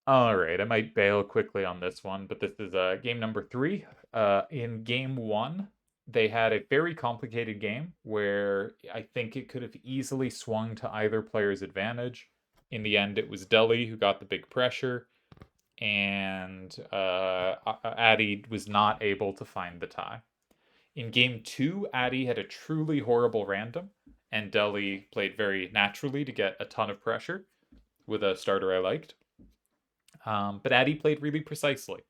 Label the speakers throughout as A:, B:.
A: All right, I might bail quickly on this one, but this is game number 3. In game 1, they had a very complicated game where I think it could have easily swung to either player's advantage. In the end, it was Deli who got the big pressure, and Addy was not able to find the tie. In game 2, Addy had a truly horrible random, and Deli played very naturally to get a ton of pressure with a starter I liked. But Addy played really precisely.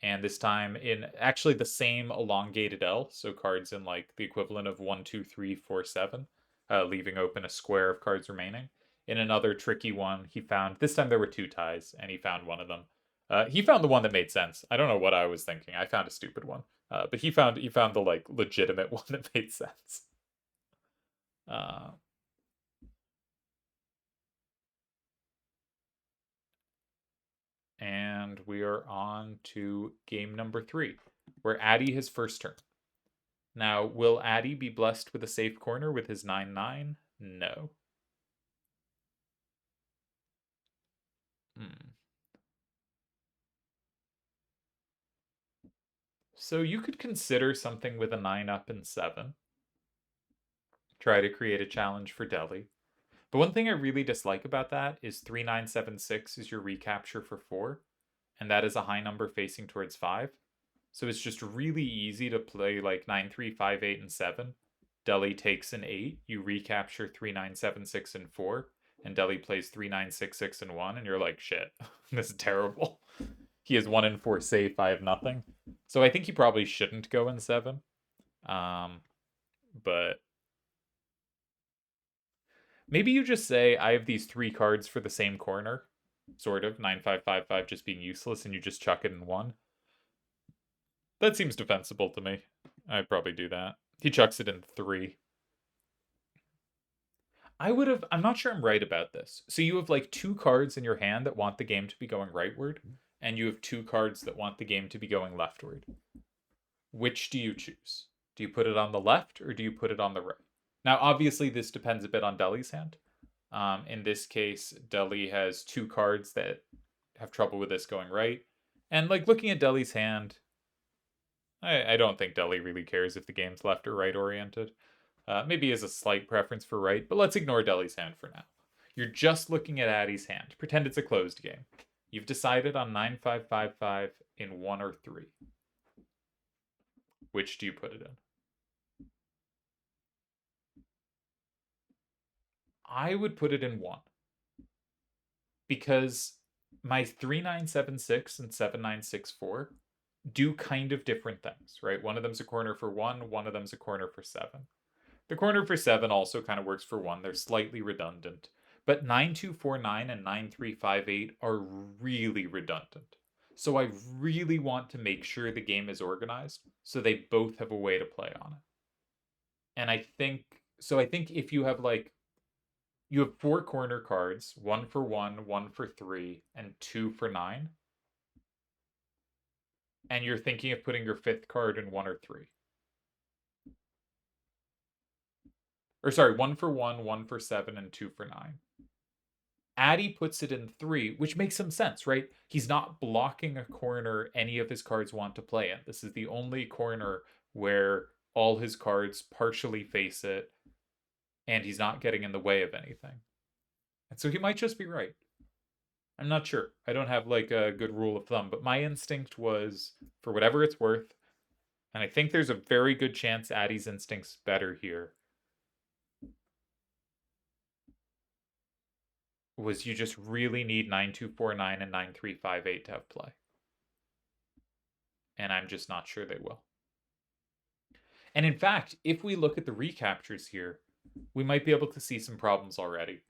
A: And this time in actually the same elongated L, so cards in like the equivalent of 1, 2, 3, 4, 7, leaving open a square of cards remaining. In another tricky one, he found this time there were 2 ties, and he found one of them. He found the one that made sense. I don't know what I was thinking. I found a stupid one, but he found the like legitimate one that made sense. Uh, and we are on to game number 3, where Addy has first turn. Now, will Addy be blessed with a safe corner with his 9/9? No. Hmm. So you could consider something with a 9 up and 7. Try to create a challenge for Delhi. But one thing I really dislike about that is 3976 is your recapture for 4, and that is a high number facing towards 5. So it's just really easy to play like 9 3 5 8 and 7. Delhi takes an 8, you recapture 3976 and 4, and Delhi plays 3966 and 1, and you're like, shit, this is terrible. He has 1 and 4 safe, I have nothing. So I think he probably shouldn't go in 7. Um, but maybe you just say, I have these 3 cards for the same corner, sort of, 9 5 5 5 just being useless, and you just chuck it in 1. That seems defensible to me. I'd probably do that. He chucks it in 3. I'm not sure I'm right about this. So you have like 2 cards in your hand that want the game to be going rightward, and you have 2 cards that want the game to be going leftward. Which do you choose? Do you put it on the left or do you put it on the right? Now, obviously, this depends a bit on Delhi's hand. In this case, Delhi has 2 cards that have trouble with this going right. And like looking at Delhi's hand, I don't think Delhi really cares if the game's left or right oriented. Maybe he has a slight preference for right, but let's ignore Delhi's hand for now. You're just looking at Addy's hand. Pretend it's a closed game. You've decided on 9 5 5 5 in 1 or 3. Which do you put it in? I would put it in 1. Because my 3976 and 7964 do kind of different things, right? One of them's a corner for 1, one of them's a corner for 7. The corner for 7 also kind of works for 1. They're slightly redundant. But 9249 and 9358 are really redundant. So I really want to make sure the game is organized so they both have a way to play on it. And I think if you have like you have 4 corner cards, 1 for 1, 1 for 3, and 2 for 9. And you're thinking of putting your 5th card in 1 or 3. Or sorry, 1 for 1, 1 for 7, and 2 for 9. Addy puts it in 3, which makes some sense, right? He's not blocking a corner any of his cards want to play in. This is the only corner where all his cards partially face it, and he's not getting in the way of anything. And so he might just be right. I'm not sure. I don't have like a good rule of thumb, but my instinct was, for whatever it's worth, and I think there's a very good chance Addy's instinct's better here, was you just really need 9249 and 9358 to have play. And I'm just not sure they will. And in fact, if we look at the recaptures here, we might be able to see some problems already.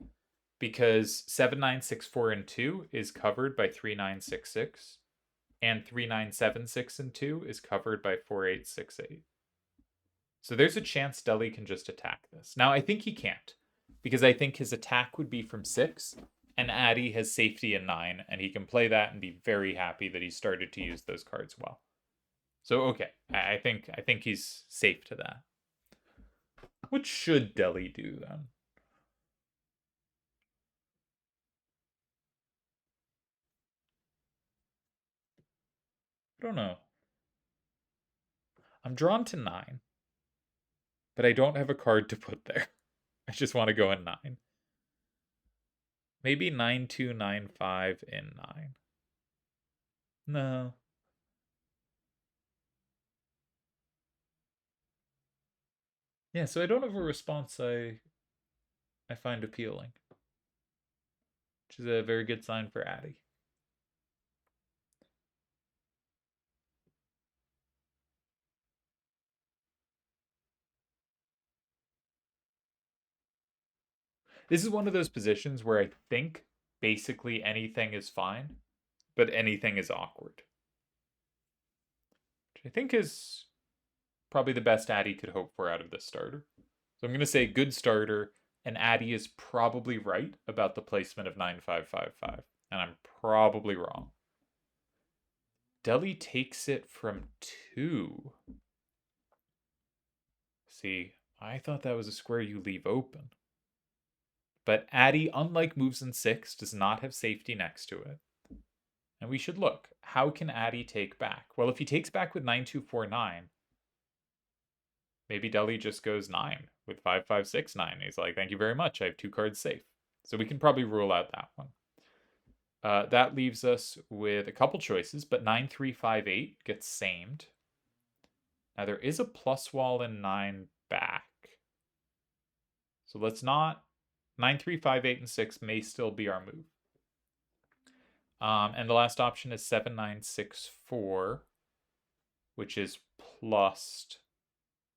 A: Because 7964 and 2 is covered by 3966, and 3976 and 2 is covered by 4868. So there's a chance Delhi can just attack this. Now, I think he can't, because I think his attack would be from 6, and Addy has safety in 9, and he can play that and be very happy that he started to use those cards well. So okay, I think he's safe to that. What should Delhi do then? I don't know. I'm drawn to 9, but I don't have a card to put there. I just want to go in 9. Maybe 9-2-9-5 in 9. No. Yeah, so I don't have a response I find appealing, which is a very good sign for Addy. This is one of those positions where I think basically anything is fine, but anything is awkward. Which I think is probably the best Addy could hope for out of this starter. So I'm going to say good starter, and Addy is probably right about the placement of 9555, and I'm probably wrong. Deli takes it from 2. See, I thought that was a square you leave open. But Addy, unlike moves in 6, does not have safety next to it. And we should look. How can Addy take back? Well, if he takes back with 9249, maybe Deli just goes 9 with 5569. He's like, thank you very much. I have 2 cards safe. So we can probably rule out that one. That leaves us with a couple choices, but 9358 gets samed. Now there is a plus wall in 9 back. So let's not. 9358 and 6 may still be our move. And the last option is 7964, which is plus.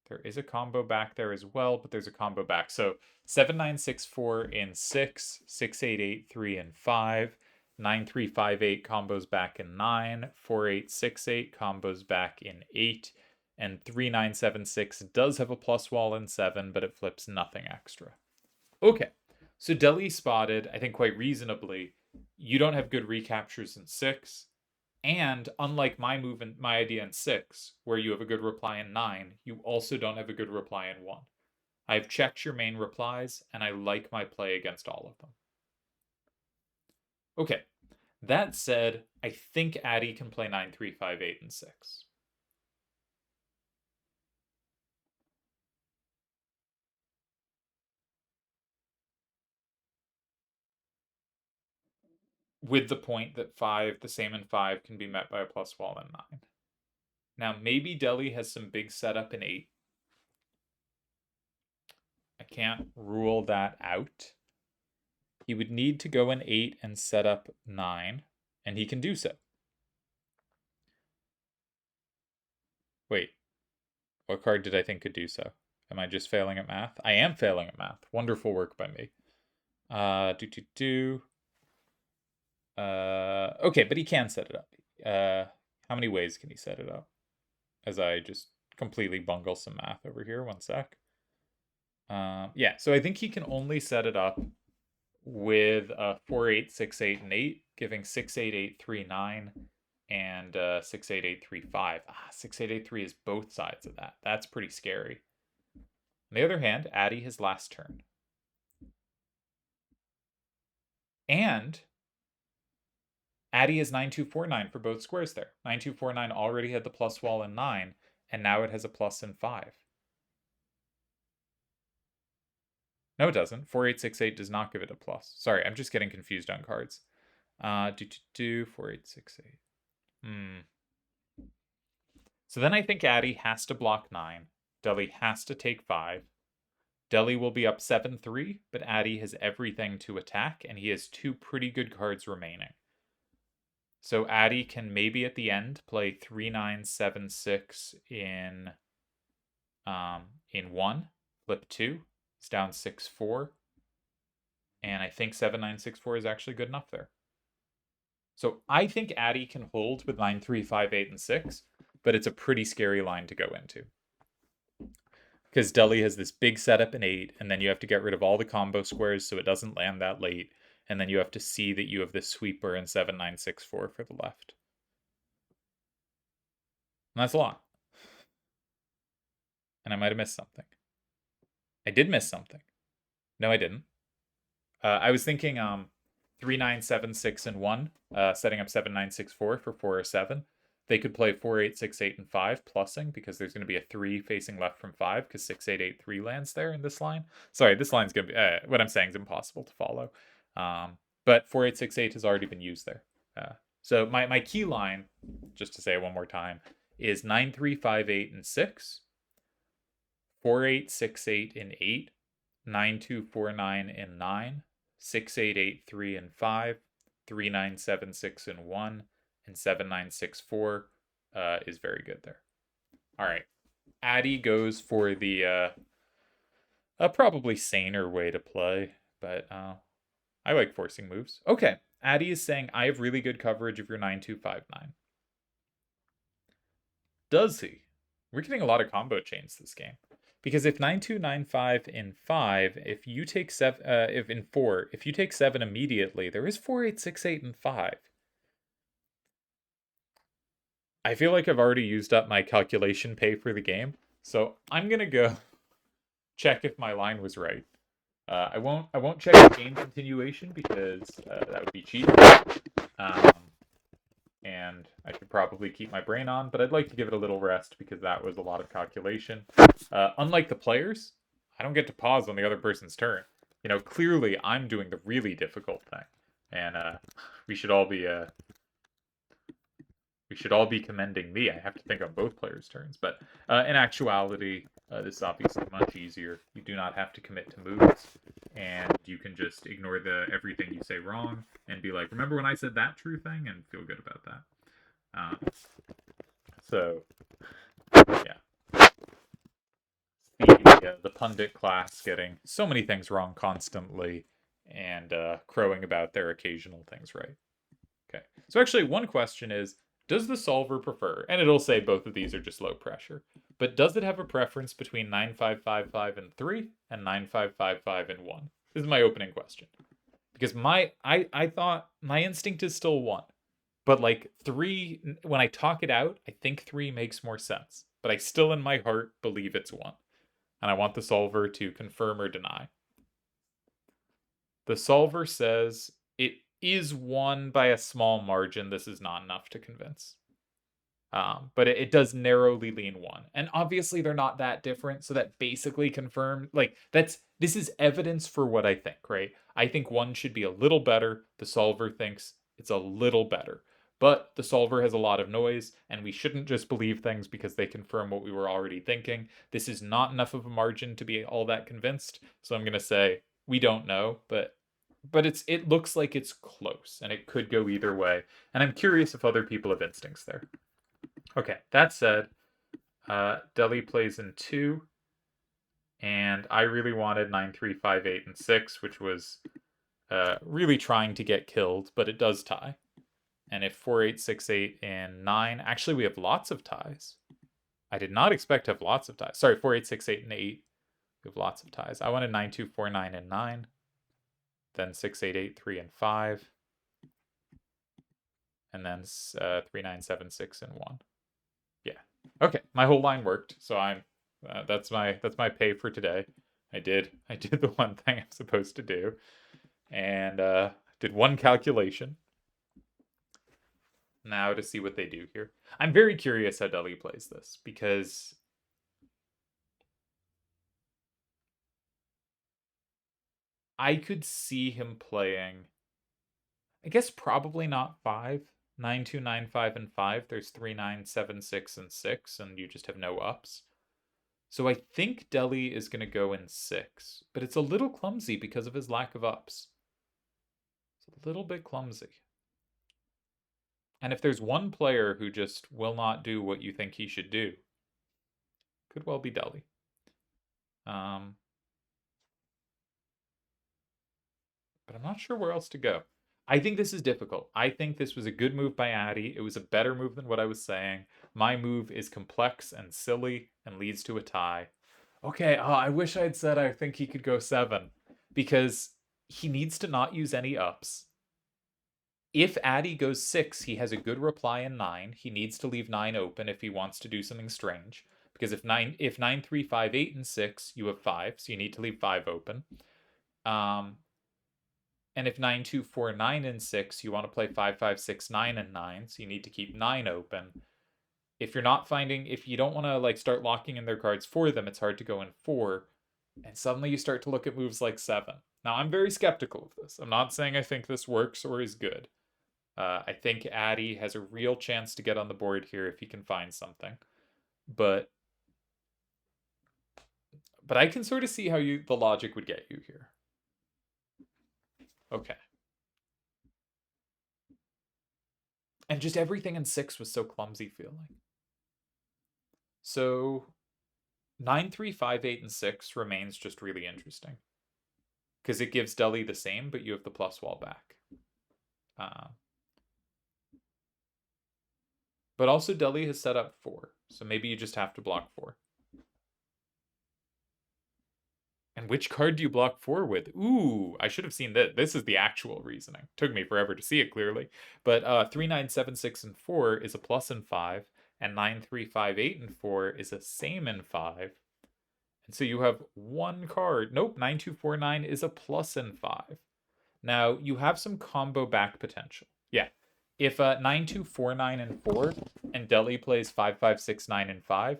A: There is a combo back there as well, but there's a combo back. So 7964 in 6, 6883 in 5, 9358 combos back in 9, 4868 combos back in 8, and 3976 does have a plus wall in 7, but it flips nothing extra. Okay, so Deli spotted, I think quite reasonably, you don't have good recaptures in 6. And unlike my move and my idea in 6, where you have a good reply in 9, you also don't have a good reply in 1. I've checked your main replies, and I like my play against all of them. Okay, that said, I think Addy can play 9358 and 6. With the point that 5, the same in 5, can be met by a plus wall in 9. Now, maybe Deli has some big setup in 8. I can't rule that out. He would need to go in 8 and set up 9, and he can do so. Wait, what card did I think could do so? Am I just failing at math? I am failing at math. Wonderful work by me. Okay, but he can set it up. How many ways can he set it up? As I just completely bungle some math over here. One sec. Yeah, so I think he can only set it up with 4, 8, 6, 8, and 8, giving 6, 8, 8, 3, 9, and 6, 8, 8, 3, 5. 6, 8, 8, 3 is both sides of that. That's pretty scary. On the other hand, Addy his last turn. And Addy is 9249 for both squares there. 9249 already had the plus wall in 9, and now it has a plus in 5. No, it doesn't. 4868 does not give it a plus. Sorry, I'm just getting confused on cards. 4868. So then I think Addy has to block 9. Deli has to take 5. Deli will be up 7-3, but Addy has everything to attack, and he has 2 pretty good cards remaining. So Addy can maybe at the end play 3976 in 1, flip 2. He's down 6-4. And I think 7964 is actually good enough there. So I think Addy can hold with 9358 and 6, but it's a pretty scary line to go into. Because Deli has this big setup in 8, and then you have to get rid of all the combo squares so it doesn't land that late, and then you have to see that you have this sweeper in 7964 for the left. And that's a lot. And I might have missed something. I did miss something. No, I didn't. I was thinking 3976 and 1, setting up 7964 for 4 or 7. They could play 4, 8, 6, 8, and 5, plussing, because there's going to be a 3 facing left from 5, because 6, 8, 8, 3 lands there in this line. Sorry, this line's going to be, what I'm saying is impossible to follow. But 4, 8, 6, 8 has already been used there. So my key line, just to say it one more time, is 9, 3, 5, 8, and 6, 4, 8, 6, 8, and 8, 9, 2, 4, 9, and 9, 6, 8, 8, 3, and 5, 3, 9, 7, 6, and 1, and 7, 9, 6, 4 is very good there. All right. Addy goes for the probably saner way to play, but I like forcing moves. Okay. Addy is saying, I have really good coverage of your 9259. Does he? We're getting a lot of combo chains this game. Because if 9295 in 5, if you take 7, if in 4, if you take 7 immediately, there is 4, 8, 6, 8, and 5. I feel like I've already used up my calculation pay for the game, so I'm gonna go check if my line was right. I won't check the game continuation because that would be cheating. And I should probably keep my brain on, but I'd like to give it a little rest because that was a lot of calculation. Unlike the players, I don't get to pause on the other person's turn. You know, clearly I'm doing the really difficult thing, and we should all be commending me. I have to think on both players' turns, but in actuality, this is obviously much easier. You do not have to commit to moves, and you can just ignore everything you say wrong and be like, remember when I said that true thing, and feel good about that. So, yeah. The pundit class getting so many things wrong constantly and crowing about their occasional things right. Okay. So actually, one question is, does the solver prefer, and it'll say both of these are just low pressure, but does it have a preference between 9555 and 3 and 9555 and 1? This is my opening question. Because I thought my instinct is still 1. But like 3, when I talk it out, I think 3 makes more sense. But I still in my heart believe it's 1. And I want the solver to confirm or deny. The solver says it is 1 by a small margin. This is not enough to convince. But it does narrowly lean 1. And obviously they're not that different, so that basically confirmed, like, this is evidence for what I think, right? I think 1 should be a little better. The solver thinks it's a little better. But the solver has a lot of noise, and we shouldn't just believe things because they confirm what we were already thinking. This is not enough of a margin to be all that convinced, so I'm going to say we don't know, but it looks like it's close, and it could go either way. And I'm curious if other people have instincts there. Okay, that said, Deli plays in 2, and I really wanted 9, 3, 5, 8, and 6, which was really trying to get killed, but it does tie. And if 4, 8, 6, 8, and 9, actually we have lots of ties. I did not expect to have lots of ties. Sorry, 4, 8, 6, 8, and 8. We have lots of ties. I wanted 9, 2, 4, 9, and 9. Then 6, 8, 8, 3, and 5. And then 3, 9, 7, 6, and 1. Yeah. Okay, my whole line worked, so I'm that's my pay for today. I did the one thing I'm supposed to do, and did one calculation. Now to see what they do here. I'm very curious how Deli plays this, because I could see him playing, I guess probably not 5. 9, 2, 9, 5, and 5. There's 3, 9, 7, 6, and 6, and you just have no ups. So I think Deli is going to go in 6, but it's a little clumsy because of his lack of ups. It's a little bit clumsy. And if there's one player who just will not do what you think he should do, could well be Deli. But I'm not sure where else to go. I think this is difficult. I think this was a good move by Addy. It was a better move than what I was saying. My move is complex and silly and leads to a tie. Okay, I wish I had said I think he could go 7, because he needs to not use any ups. If Addy goes 6, he has a good reply in 9. He needs to leave 9 open if he wants to do something strange. Because if 9, 3, 5, 8, and 6, you have 5, so you need to leave 5 open. And if 9, 2, 4, 9, and 6, you want to play 5, 5, 6, 9, and 9, so you need to keep 9 open. If you're not finding, if you don't want to like start locking in their cards for them, it's hard to go in 4. And suddenly you start to look at moves like 7. Now, I'm very skeptical of this. I'm not saying I think this works or is good. I think Addy has a real chance to get on the board here if he can find something. But I can sort of see how the logic would get you here. Okay. And just everything in 6 was so clumsy feeling. So 9, 3, 5, 8, and 6 remains just really interesting. Because it gives Deli the same, but you have the plus wall back. But also Deli has set up 4, so maybe you just have to block 4. And which card do you block 4 with? Ooh, I should have seen that. This is the actual reasoning. Took me forever to see it clearly. But 3, 9, 7, 6, and 4 is a plus in 5, and 9, 3, 5, 8, and 4 is a same in 5. And so you have one card. Nope, 9, 2, 4, 9 is a plus in 5. Now, you have some combo back potential. Yeah. If 9, 2, 4, 9, and 4, and Deli plays 5, 5, 6, 9, and 5,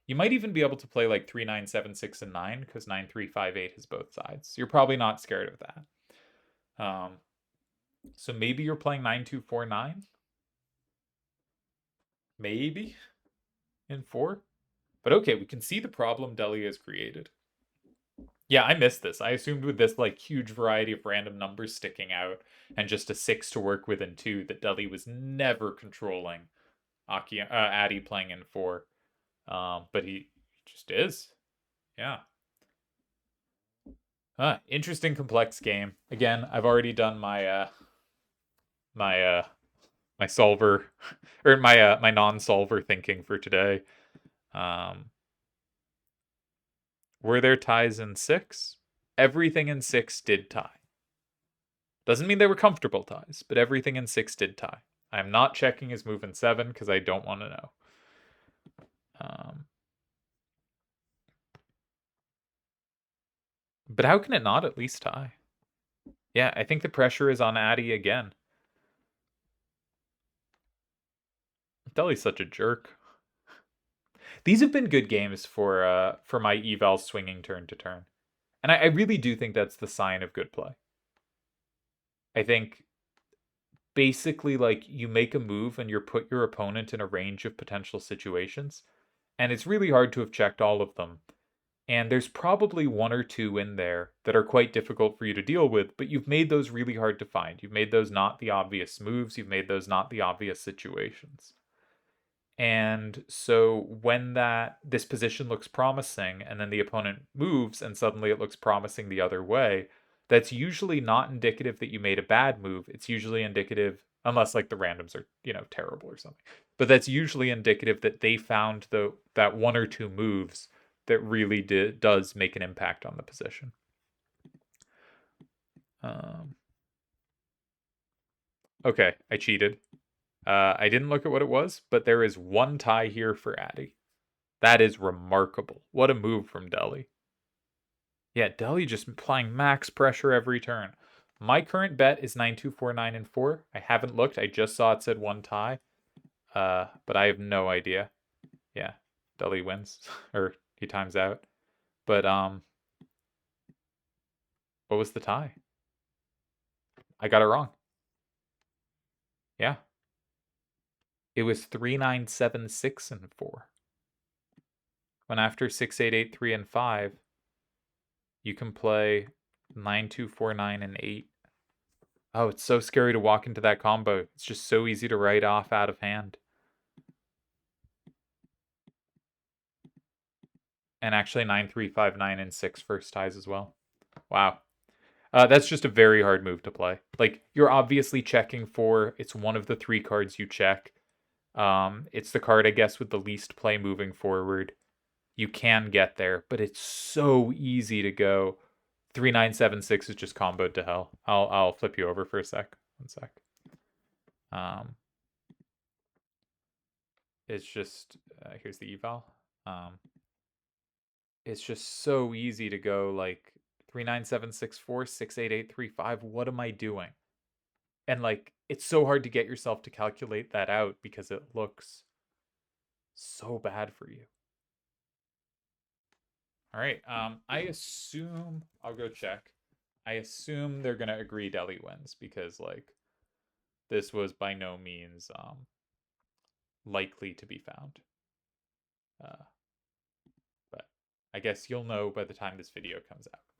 A: you might even be able to play like 3, 9, 7, 6, and 9, because 9, 3, 5, 8 has both sides. You're probably not scared of that. So maybe you're playing 9, 2, 4, 9? Maybe? In 4? But okay, we can see the problem Deli has created. Yeah, I missed this. I assumed with this like huge variety of random numbers sticking out and just a 6 to work with in 2 that Deli was never controlling Addy playing in 4. But he just is. Yeah. Interesting, complex game. Again, I've already done my my solver or my non-solver thinking for today. Were there ties in 6? Everything in 6 did tie. Doesn't mean they were comfortable ties, but everything in 6 did tie. I'm not checking his move in 7 because I don't want to know. But how can it not at least tie? Yeah, I think the pressure is on Addy again. Deli's such a jerk. These have been good games for my eval swinging turn to turn. And I really do think that's the sign of good play. I think basically like you make a move and you put your opponent in a range of potential situations. And it's really hard to have checked all of them. And there's probably 1 or 2 in there that are quite difficult for you to deal with, but you've made those really hard to find. You've made those not the obvious moves. You've made those not the obvious situations. And so when this position looks promising and then the opponent moves and suddenly it looks promising the other way, that's usually not indicative that you made a bad move. It's usually indicative, unless like the randoms are, terrible or something. But that's usually indicative that they found that 1 or 2 moves that really does make an impact on the position. Okay, I cheated. I didn't look at what it was, but there is 1 tie here for Addy. That is remarkable. What a move from Deli. Yeah, Deli just applying max pressure every turn. My current bet is 9, 2, 4, 9, and 4. I haven't looked. I just saw it said 1 tie. But I have no idea. Yeah, Deli wins. Or he times out. But, what was the tie? I got it wrong. Yeah. It was 3, 9, 7, 6, and 4. When after 6, 8, 8, 3, and 5, you can play 9, 2, 4, 9, and 8. Oh, it's so scary to walk into that combo. It's just so easy to write off out of hand. And actually 9, 3, 5, 9, and 6 first ties as well. Wow. That's just a very hard move to play. Like, you're obviously checking for, it's one of the 3 cards you check. It's the card, I guess, with the least play moving forward. You can get there, but it's so easy to go. 3, 9, 7, 6 is just comboed to hell. I'll flip you over for a sec. 1 sec. It's just here's the eval. It's just so easy to go like 3, 9, 7, 6, 4, 6, 8, 8, 3, 5. What am I doing? And like it's so hard to get yourself to calculate that out because it looks So bad for you. All right. I assume I'll go check. I assume they're gonna agree Delhi wins because like this was by no means likely to be found. Uh, but I guess you'll know by the time this video comes out.